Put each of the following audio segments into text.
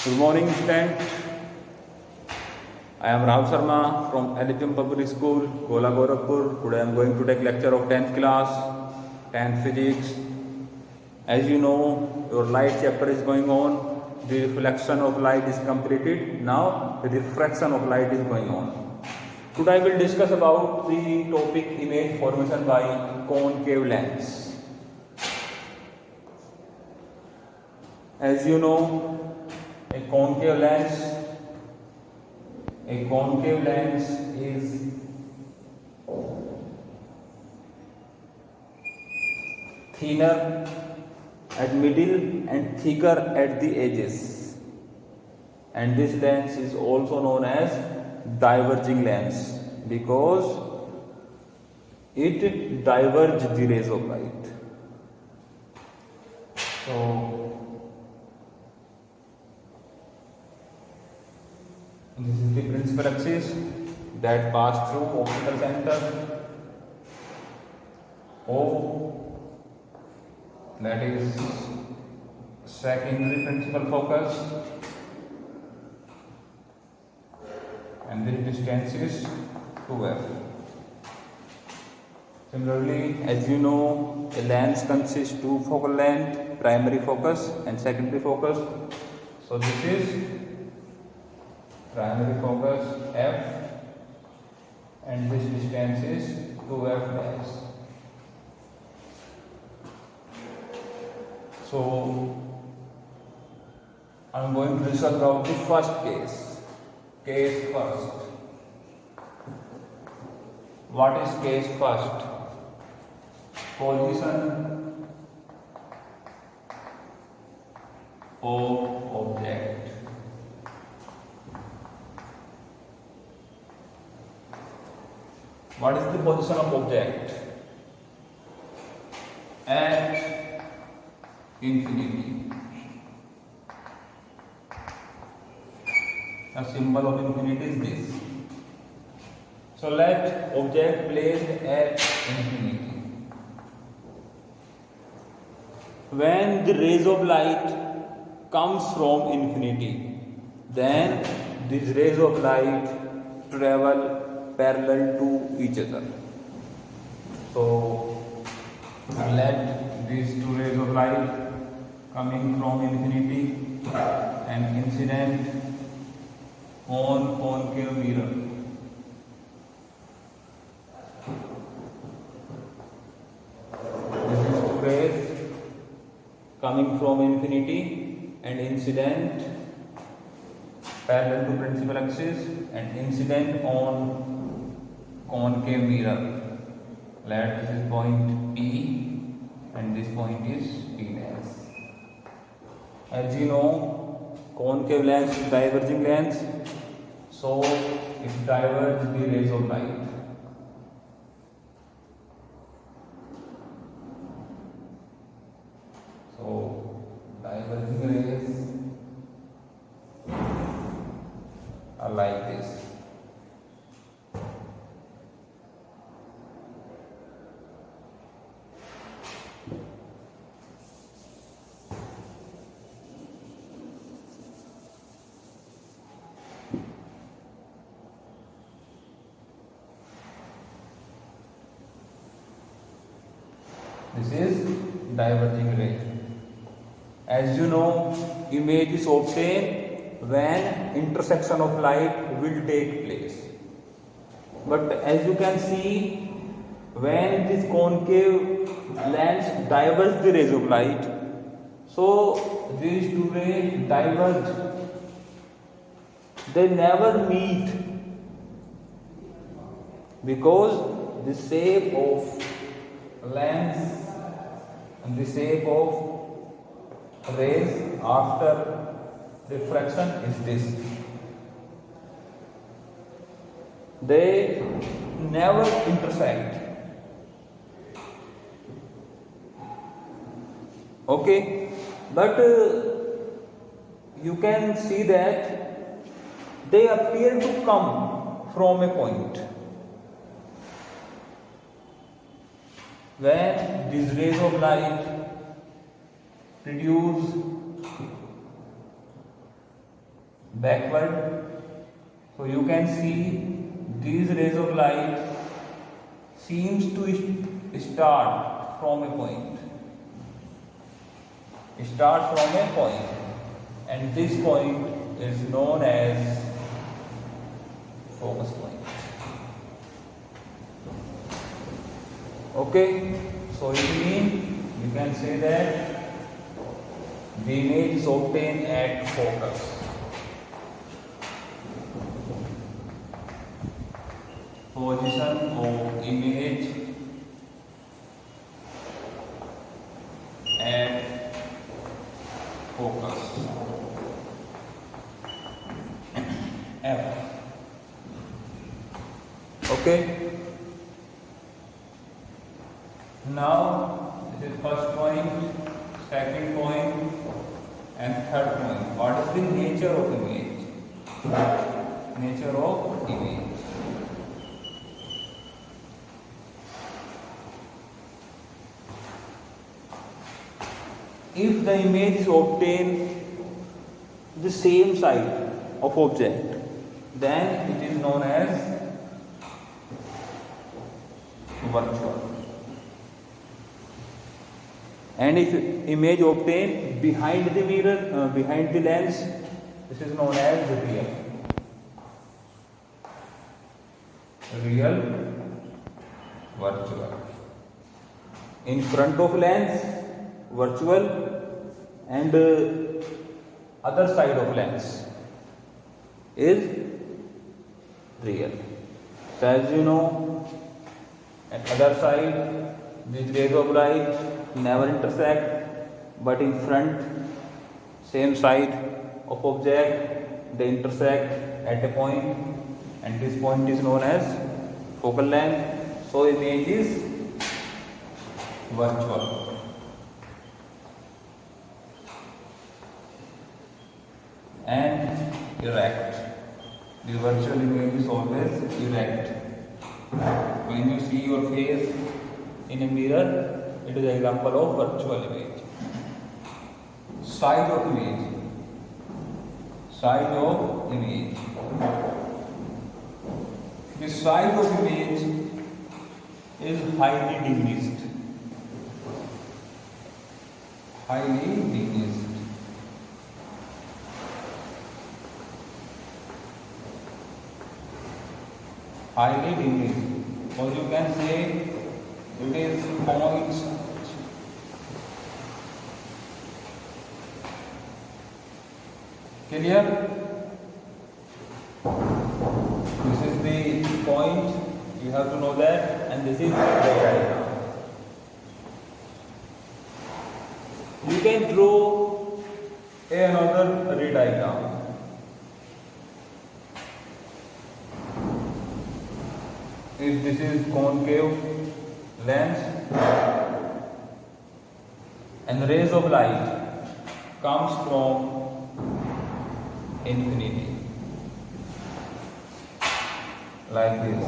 Good morning, student. I am Rahul Sharma from LHM Public School, Gola Gorakhpur. Today I am going to take lecture of 10th class, 10th physics. As you know, your light chapter is going on. The reflection of light is completed. Now the refraction of light is going on. Today I will discuss about the topic image formation by concave lens. As you know, a concave lens is thinner at middle and thicker at the edges, and this lens is also known as diverging lens because it diverges the rays of light. So this is the principal axis that pass through optical center O, that is secondary principal focus, and this distance is 2f. Similarly, as you know, a lens consists two focal length, primary focus and secondary focus. So this is primary focus f, and this distance is 2f dash. So I am going to discuss about the first case. Case first. What is case first? Position of object. What is the position of object at infinity? The symbol of infinity is this. So let object placed at infinity. When the rays of light comes from infinity, then these rays of light travel parallel to each other. So let these two rays of light coming from infinity and incident on concave mirror. This is two rays coming from infinity and incident parallel to principal axis and incident on concave mirror. Let this is point P and this point is P dash. As you know, concave lens is diverging lens, so it diverges the rays of light. So diverging rays are like this. This is diverging ray. As you know, image is obtained when intersection of light will take place. But as you can see, when this concave lens diverges the rays of light, so these two rays diverge. They never meet because the shape of lens and the shape of rays after refraction is this. They never intersect. Okay, but you can see that they appear to come from a point. When these rays of light produce backward. So you can see these rays of light seems to start from a point. Start from a point, and this point is known as focus point. Okay, so it means you can say that the image is obtained at focus. Position of image at focus. F. Okay. Now this is first point, second point, and third point. What is the nature of image? Nature of image. If the image is obtained the same side of object, then it is known as virtual. And if image obtained behind the mirror, behind the lens, this is known as real. Real, virtual. In front of lens, virtual, and other side of lens is real. So as you know, at other side, these rays of light never intersect, but in front, same side of object, they intersect at a point, and this point is known as focal length. So image is virtual. And erect. The virtual image is always erect. When you see your face in a mirror, it is an example of virtual image. Side of image. Side of image. The size of image is highly diminished. Highly diminished. Highly diminished. Or you can say it is points. Clear? This is the point, you have to know that, and this is the diagram. You can draw another ray diagram. If this is concave lens and rays of light comes from infinity like this.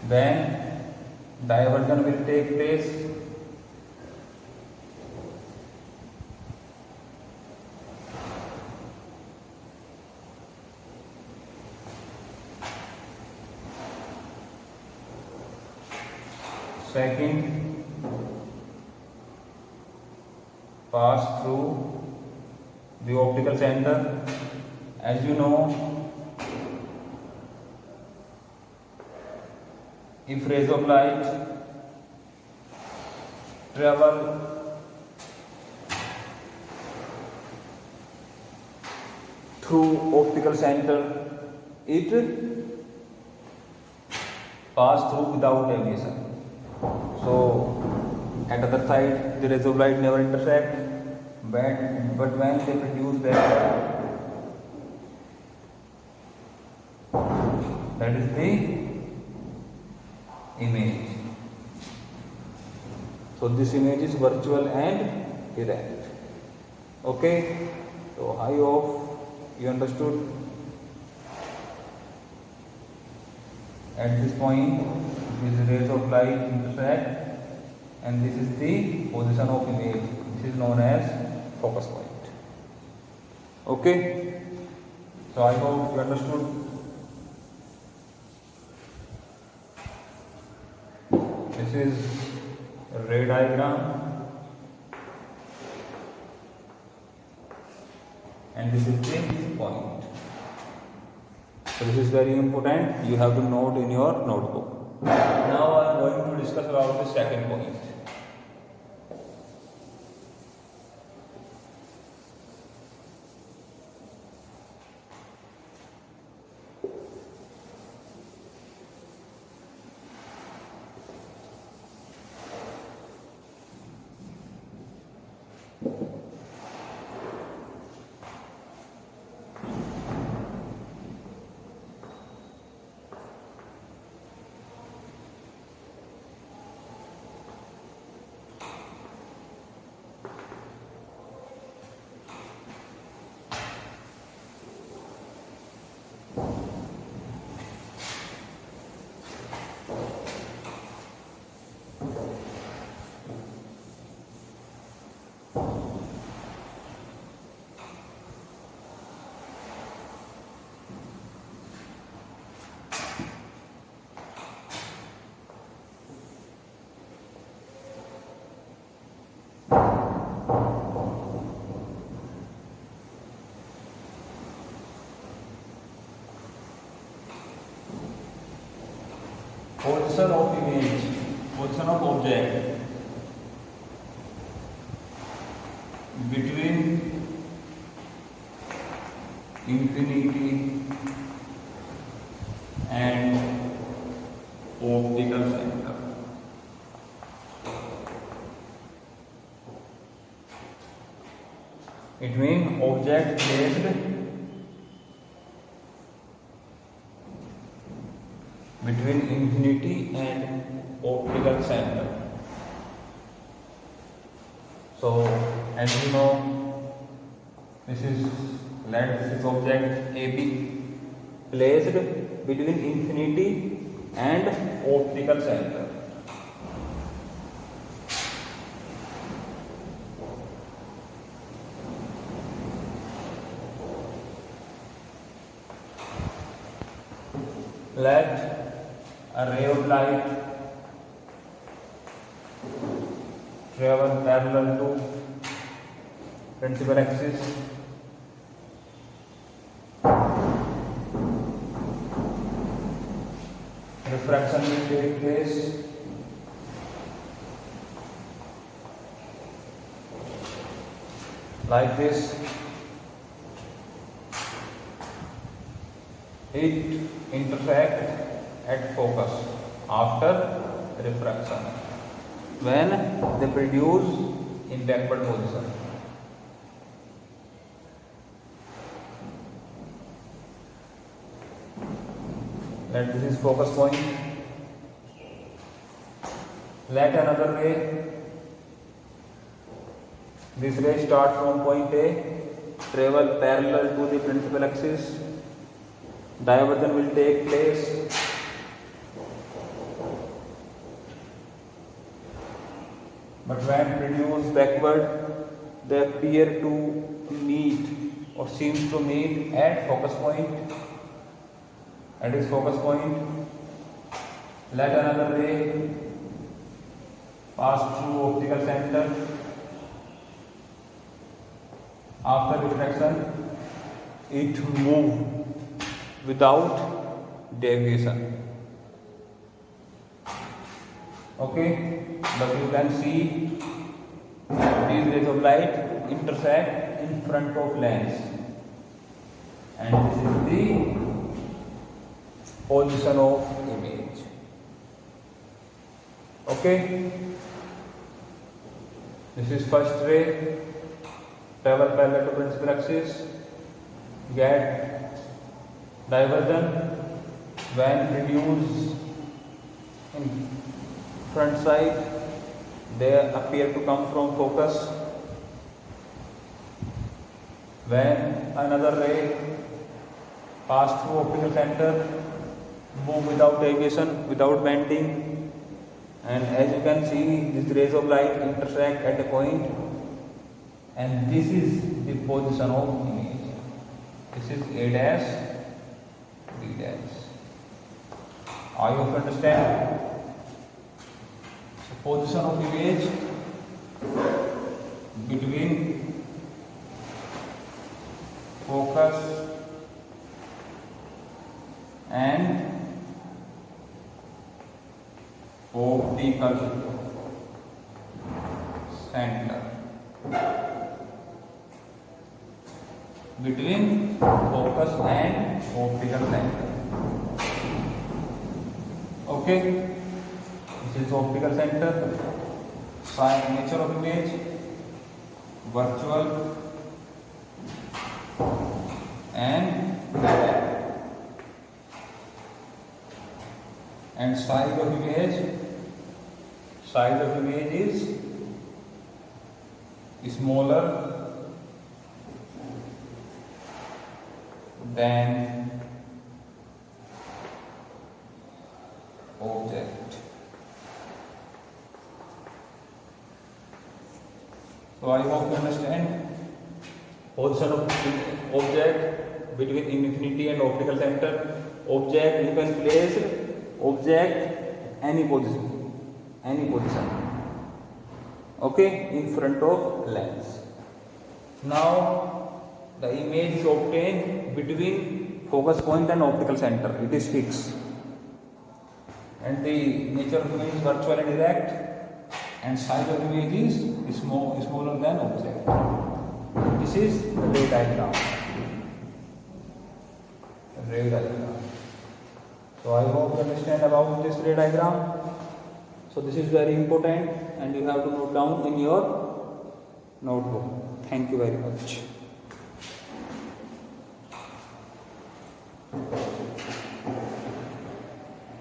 Then divergence will take place. Second, pass through the optical center. As you know, if rays of light travel through optical center, it pass through without deviation. So at other side the rays of light never intersect, but when they produce that is the image. So this image is virtual and erect. Okay, so I hope you understood. At this point, these rays of light intersect and this is the position of image. This is known as focus point. Okay, so I hope you understood. This is a ray diagram and this is the point. So this is very important, you have to note in your notebook. Now I am going to discuss about the second point. Position of image, position of object between infinity and optical center. It means object placed between infinity and optical center. So as you know, this is object AB placed between infinity and optical center. Let a ray of light travel parallel to principal axis. Refraction will take place like this. It intersect at focus after refraction when they produce in backward position. Let this is focus point. Let another ray, this ray start from point A, travel parallel to the principal axis. Divergence will take place. But when produced backward, they appear to meet or seems to meet at focus point. At its focus point, let another ray pass through optical center. After refraction, it moves without deviation. Okay, but you can see these rays of light intersect in front of lens, and this is the position of image. Okay, this is first ray, travel parallel to principal axis, get divergence when produced in front side, they appear to come from focus. When another ray pass through optical center, move without deviation, without bending, and as you can see, these rays of light intersect at a point, and this is the position of image. This is A dash, B dash. I hope you understand. So position of image between focus and optical center. Between focus and optical center. Okay, this is optical center. Nature of image, virtual and direct. And size of image is smaller than object. So I hope you understand. Position of object between infinity and optical center. Object, you can place object any position, okay, in front of lens. Now the image is obtained between focus point and optical center. It is fixed, and the nature of image is virtual and direct, and size of image is smaller than object. This is the ray diagram. So I hope you understand about this ray diagram. So this is very important, and you have to note down in your notebook. Thank you very much.